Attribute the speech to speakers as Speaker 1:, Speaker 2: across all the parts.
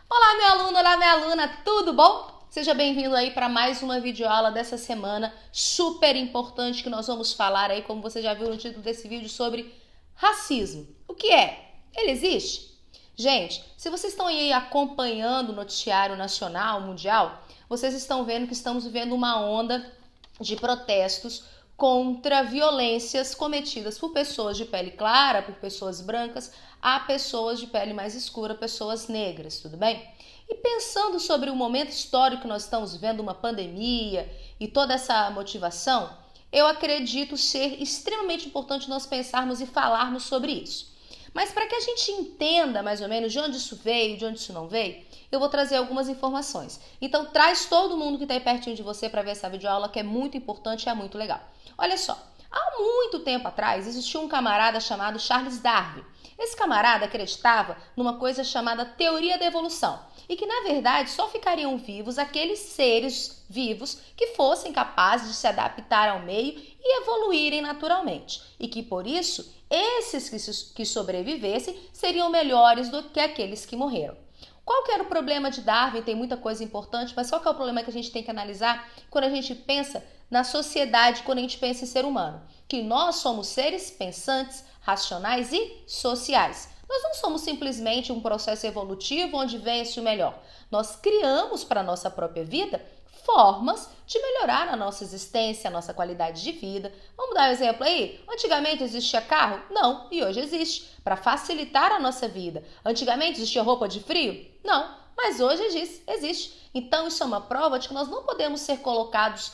Speaker 1: Olá, meu aluno, olá, minha aluna, tudo bom? Seja bem-vindo aí para mais uma videoaula dessa semana super importante que nós vamos falar aí, como você já viu no título desse vídeo, sobre racismo. O que é? Ele existe? Gente, se vocês estão aí acompanhando o noticiário nacional, mundial, vocês estão vendo que estamos vivendo uma onda de protestos contra violências cometidas por pessoas de pele clara, por pessoas brancas, a pessoas de pele mais escura, pessoas negras, tudo bem? E pensando sobre o momento histórico que nós estamos vivendo, uma pandemia e toda essa motivação, eu acredito ser extremamente importante nós pensarmos e falarmos sobre isso. Mas para que a gente entenda mais ou menos de onde isso veio, de onde isso não veio, eu vou trazer algumas informações. Então traz todo mundo que está aí pertinho de você para ver essa videoaula, que é muito importante e é muito legal. Olha só, há muito tempo atrás existia um camarada chamado Charles Darwin. Esse camarada acreditava numa coisa chamada teoria da evolução e que na verdade só ficariam vivos aqueles seres vivos que fossem capazes de se adaptar ao meio e evoluírem naturalmente e que por isso esses que sobrevivessem seriam melhores do que aqueles que morreram. Qual que era o problema de Darwin? Tem muita coisa importante, mas qual que é o problema que a gente tem que analisar quando a gente pensa na sociedade, quando a gente pensa em ser humano? Que nós somos seres pensantes, racionais e sociais. Nós não somos simplesmente um processo evolutivo onde vence o melhor. Nós criamos para a nossa própria vida formas de melhorar a nossa existência, a nossa qualidade de vida. Vamos dar um exemplo aí? Antigamente existia carro? Não, e hoje existe, para facilitar a nossa vida. Antigamente existia roupa de frio? Não, mas hoje existe. Então isso é uma prova de que nós não podemos ser colocados,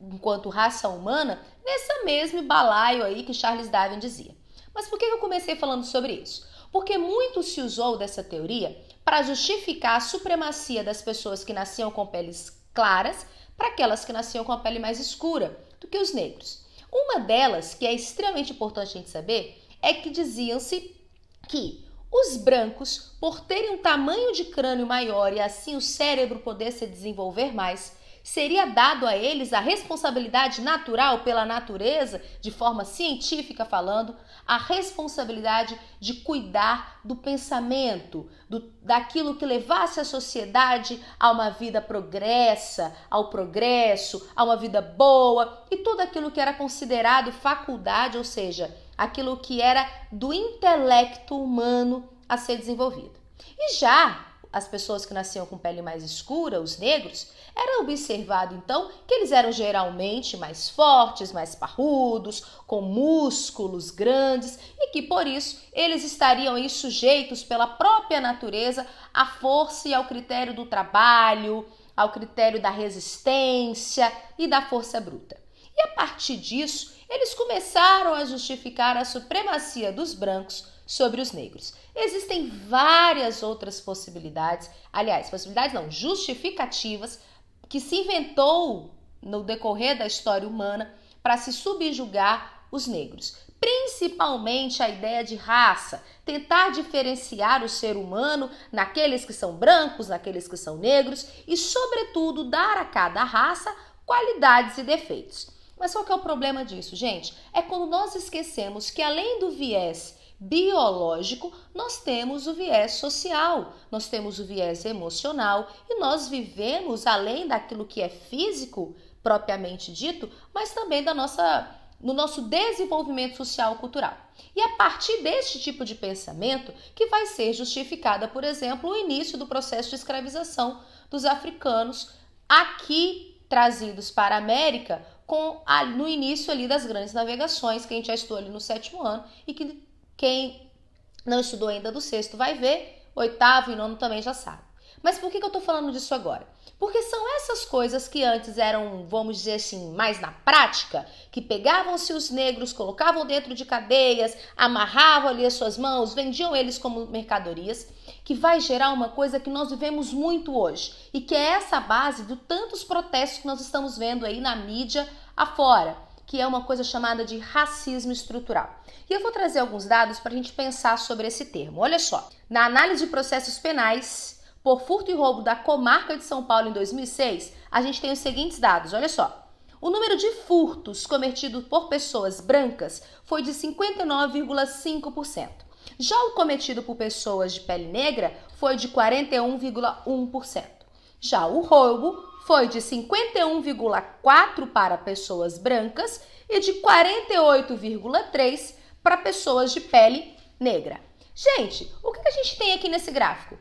Speaker 1: enquanto raça humana, nesse mesmo balaio aí que Charles Darwin dizia. Mas por que eu comecei falando sobre isso? Porque muito se usou dessa teoria para justificar a supremacia das pessoas que nasciam com peles claras para aquelas que nasciam com a pele mais escura do que os negros. Uma delas, que é extremamente importante a gente saber, é que diziam-se que os brancos, por terem um tamanho de crânio maior e assim o cérebro poder se desenvolver mais, seria dado a eles a responsabilidade natural pela natureza, de forma científica falando, a responsabilidade de cuidar do pensamento, daquilo que levasse a sociedade a uma vida progressa, ao progresso, a uma vida boa e tudo aquilo que era considerado faculdade, ou seja, aquilo que era do intelecto humano a ser desenvolvido. E já as pessoas que nasciam com pele mais escura, os negros, era observado então que eles eram geralmente mais fortes, mais parrudos, com músculos grandes e que por isso eles estariam aí sujeitos pela própria natureza à força e ao critério do trabalho, ao critério da resistência e da força bruta. E a partir disso, eles começaram a justificar a supremacia dos brancos sobre os negros. Existem várias outras possibilidades, justificativas que se inventou no decorrer da história humana para se subjugar os negros. Principalmente a ideia de raça, tentar diferenciar o ser humano naqueles que são brancos, naqueles que são negros e, sobretudo, dar a cada raça qualidades e defeitos. Mas qual que é o problema disso, gente? É quando nós esquecemos que além do viés biológico, nós temos o viés social, nós temos o viés emocional e nós vivemos além daquilo que é físico, propriamente dito, mas também no nosso desenvolvimento social e cultural. E a partir deste tipo de pensamento que vai ser justificada, por exemplo, o início do processo de escravização dos africanos aqui trazidos para a América no início ali das grandes navegações, que a gente já estudou ali no 7º ano e que quem não estudou ainda do 6º vai ver, 8º e 9º também já sabe. Mas por que eu tô falando disso agora? Porque são essas coisas que antes eram, vamos dizer assim, mais na prática, que pegavam-se os negros, colocavam dentro de cadeias, amarravam ali as suas mãos, vendiam eles como mercadorias, que vai gerar uma coisa que nós vivemos muito hoje e que é essa base de tantos protestos que nós estamos vendo aí na mídia afora, que é uma coisa chamada de racismo estrutural. E eu vou trazer alguns dados para a gente pensar sobre esse termo. Olha só, na análise de processos penais por furto e roubo da comarca de São Paulo em 2006, a gente tem os seguintes dados, olha só. O número de furtos cometidos por pessoas brancas foi de 59,5%. Já o cometido por pessoas de pele negra foi de 41,1%. Já o roubo foi de 51,4% para pessoas brancas e de 48,3% para pessoas de pele negra. Gente, o que a gente tem aqui nesse gráfico?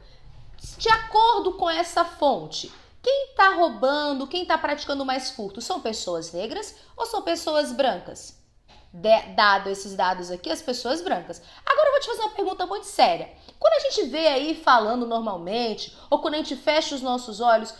Speaker 1: De acordo com essa fonte, quem está roubando, quem está praticando mais furto, são pessoas negras ou são pessoas brancas? Dado esses dados aqui, as pessoas brancas. Agora eu vou te fazer uma pergunta muito séria. Quando a gente vê aí falando normalmente, ou quando a gente fecha os nossos olhos,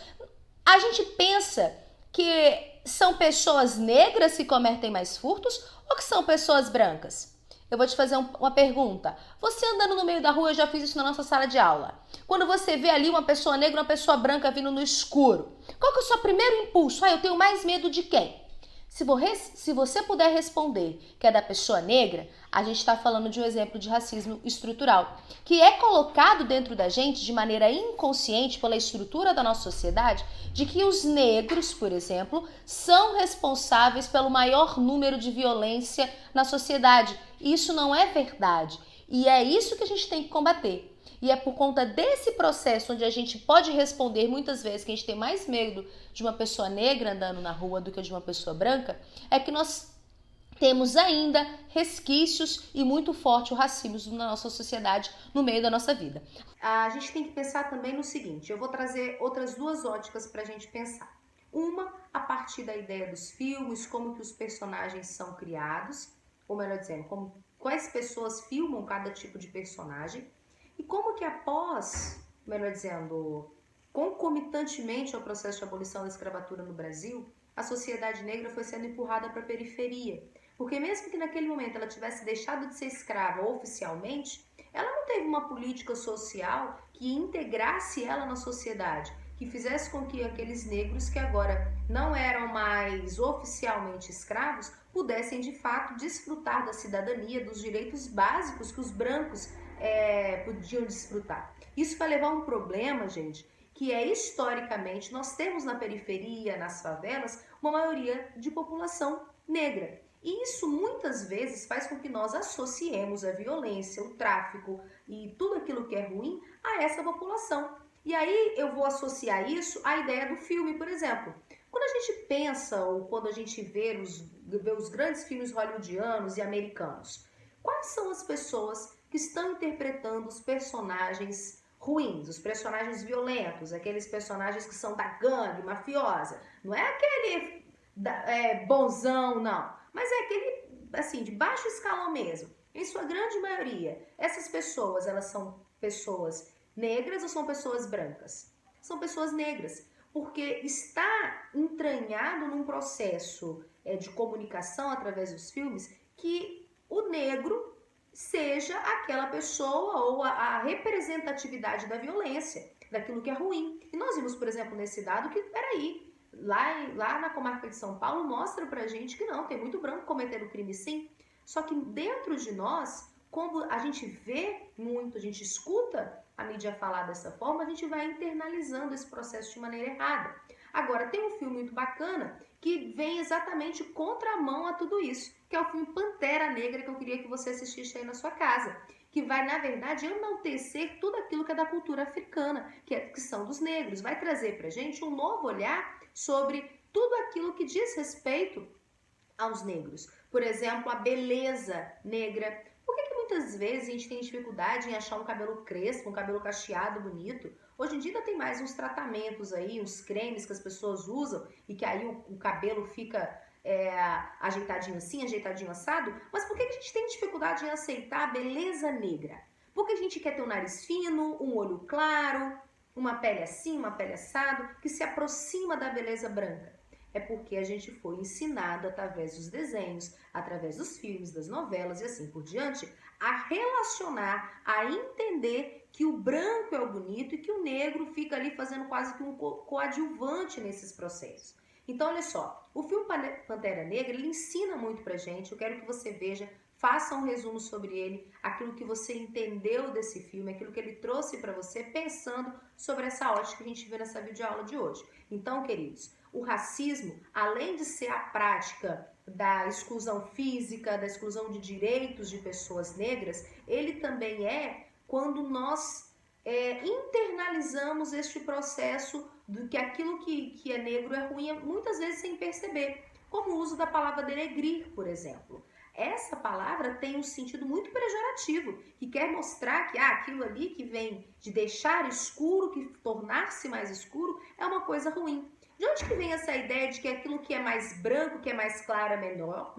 Speaker 1: a gente pensa que são pessoas negras que cometem mais furtos ou que são pessoas brancas? Eu vou te fazer uma pergunta. Você andando no meio da rua, eu já fiz isso na nossa sala de aula. Quando você vê ali uma pessoa negra e uma pessoa branca vindo no escuro, qual que é o seu primeiro impulso? Eu tenho mais medo de quem? Se você puder responder que é da pessoa negra, a gente está falando de um exemplo de racismo estrutural, que é colocado dentro da gente de maneira inconsciente pela estrutura da nossa sociedade, de que os negros, por exemplo, são responsáveis pelo maior número de violência na sociedade. Isso não é verdade. E é isso que a gente tem que combater. E é por conta desse processo onde a gente pode responder muitas vezes que a gente tem mais medo de uma pessoa negra andando na rua do que de uma pessoa branca, é que nós temos ainda resquícios e muito forte o racismo na nossa sociedade, no meio da nossa vida. A gente tem que pensar também no seguinte, eu vou trazer outras duas óticas para a gente pensar. Uma, a partir da ideia dos filmes, como que os personagens são criados, ou melhor dizendo, quais pessoas filmam cada tipo de personagem, e como que após, melhor dizendo, concomitantemente ao processo de abolição da escravatura no Brasil, a sociedade negra foi sendo empurrada para a periferia. Porque mesmo que naquele momento ela tivesse deixado de ser escrava oficialmente, ela não teve uma política social que integrasse ela na sociedade, que fizesse com que aqueles negros que agora não eram mais oficialmente escravos, pudessem de fato desfrutar da cidadania, dos direitos básicos que os brancos podiam desfrutar. Isso vai levar a um problema, gente, que é historicamente, nós temos na periferia, nas favelas, uma maioria de população negra. E isso muitas vezes faz com que nós associemos a violência, o tráfico e tudo aquilo que é ruim a essa população. E aí eu vou associar isso à ideia do filme, por exemplo. Quando a gente pensa ou quando a gente vê os grandes filmes hollywoodianos e americanos, quais são as pessoas que estão interpretando os personagens ruins, os personagens violentos, aqueles personagens que são da gangue, mafiosa? Não é aquele bonzão, não. Mas é aquele, assim, de baixo escalão mesmo. Em sua grande maioria, essas pessoas, elas são pessoas negras ou são pessoas brancas? São pessoas negras, porque está entranhado num processo de comunicação através dos filmes que o negro seja aquela pessoa ou a representatividade da violência, daquilo que é ruim. E nós vimos, por exemplo, nesse dado que, peraí, lá na comarca de São Paulo mostra pra gente que não, tem muito branco cometendo crime sim, só que dentro de nós, quando a gente vê muito, a gente escuta a mídia falar dessa forma, a gente vai internalizando esse processo de maneira errada. Agora, tem um filme muito bacana que vem exatamente contramão a tudo isso, que é o filme Pantera Negra, que eu queria que você assistisse aí na sua casa, que vai, na verdade, enaltecer tudo aquilo que é da cultura africana, que são dos negros, vai trazer pra gente um novo olhar sobre tudo aquilo que diz respeito aos negros. Por exemplo, a beleza negra. Por que muitas vezes a gente tem dificuldade em achar um cabelo crespo, um cabelo cacheado bonito? Hoje em dia ainda tem mais uns tratamentos aí, uns cremes que as pessoas usam e que aí o cabelo fica ajeitadinho assim, ajeitadinho assado. Mas por que a gente tem dificuldade em aceitar a beleza negra? Porque a gente quer ter um nariz fino, um olho claro, uma pele assim, uma pele assado, que se aproxima da beleza branca. É porque a gente foi ensinado através dos desenhos, através dos filmes, das novelas e assim por diante, a relacionar, a entender que o branco é o bonito e que o negro fica ali fazendo quase que um coadjuvante nesses processos. Então, olha só, o filme Pantera Negra, ele ensina muito pra gente, eu quero que você veja, faça um resumo sobre ele, aquilo que você entendeu desse filme, aquilo que ele trouxe para você, pensando sobre essa ótica que a gente vê nessa videoaula de hoje. Então, queridos, o racismo, além de ser a prática da exclusão física, da exclusão de direitos de pessoas negras, ele também é quando nós internalizamos este processo do que aquilo que é negro é ruim, muitas vezes sem perceber, como o uso da palavra denegrir, por exemplo. Essa palavra tem um sentido muito pejorativo, que quer mostrar que aquilo ali que vem de deixar escuro, que tornar-se mais escuro, é uma coisa ruim. De onde que vem essa ideia de que aquilo que é mais branco, que é mais claro é melhor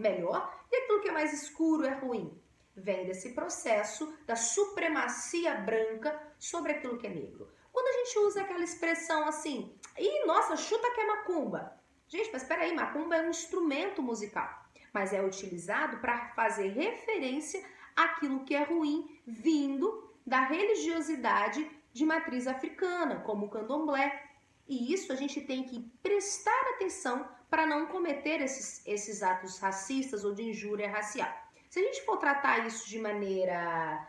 Speaker 1: e aquilo que é mais escuro é ruim? Vem desse processo da supremacia branca sobre aquilo que é negro. Quando a gente usa aquela expressão assim, nossa, chuta que é macumba. Gente, mas peraí, macumba é um instrumento musical, mas é utilizado para fazer referência àquilo que é ruim vindo da religiosidade de matriz africana, como o candomblé. E isso a gente tem que prestar atenção para não cometer esses atos racistas ou de injúria racial. Se a gente for tratar isso de maneira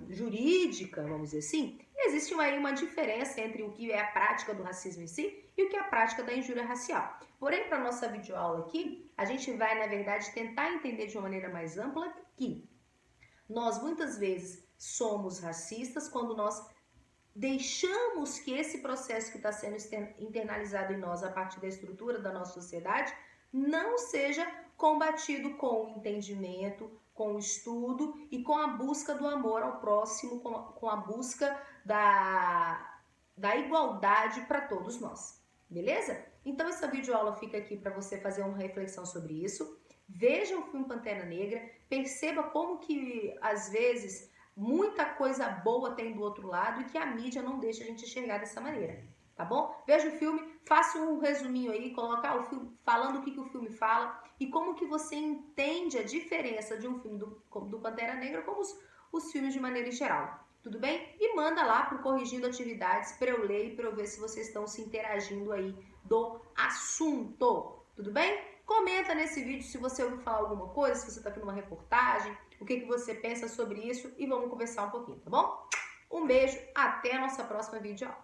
Speaker 1: jurídica, vamos dizer assim, existe aí uma diferença entre o que é a prática do racismo em si e o que é a prática da injúria racial. Porém, para a nossa videoaula aqui, a gente vai, na verdade, tentar entender de uma maneira mais ampla que nós, muitas vezes, somos racistas quando nós deixamos que esse processo que está sendo internalizado em nós a partir da estrutura da nossa sociedade não seja combatido com o entendimento, com o estudo e com a busca do amor ao próximo, com a busca da igualdade para todos nós, beleza? Então essa videoaula fica aqui para você fazer uma reflexão sobre isso. Veja o filme Pantera Negra, perceba como que às vezes muita coisa boa tem do outro lado e que a mídia não deixa a gente enxergar dessa maneira, tá bom? Veja o filme, faça um resuminho aí, coloca o filme falando o que o filme fala e como que você entende a diferença de um filme do Pantera Negra como os filmes de maneira geral, tudo bem? E manda lá pro Corrigindo Atividades para eu ler e para eu ver se vocês estão se interagindo aí do assunto, tudo bem? Comenta nesse vídeo se você ouviu falar alguma coisa, se você está vendo uma reportagem, o que você pensa sobre isso e vamos conversar um pouquinho, tá bom? Um beijo, até a nossa próxima videoaula.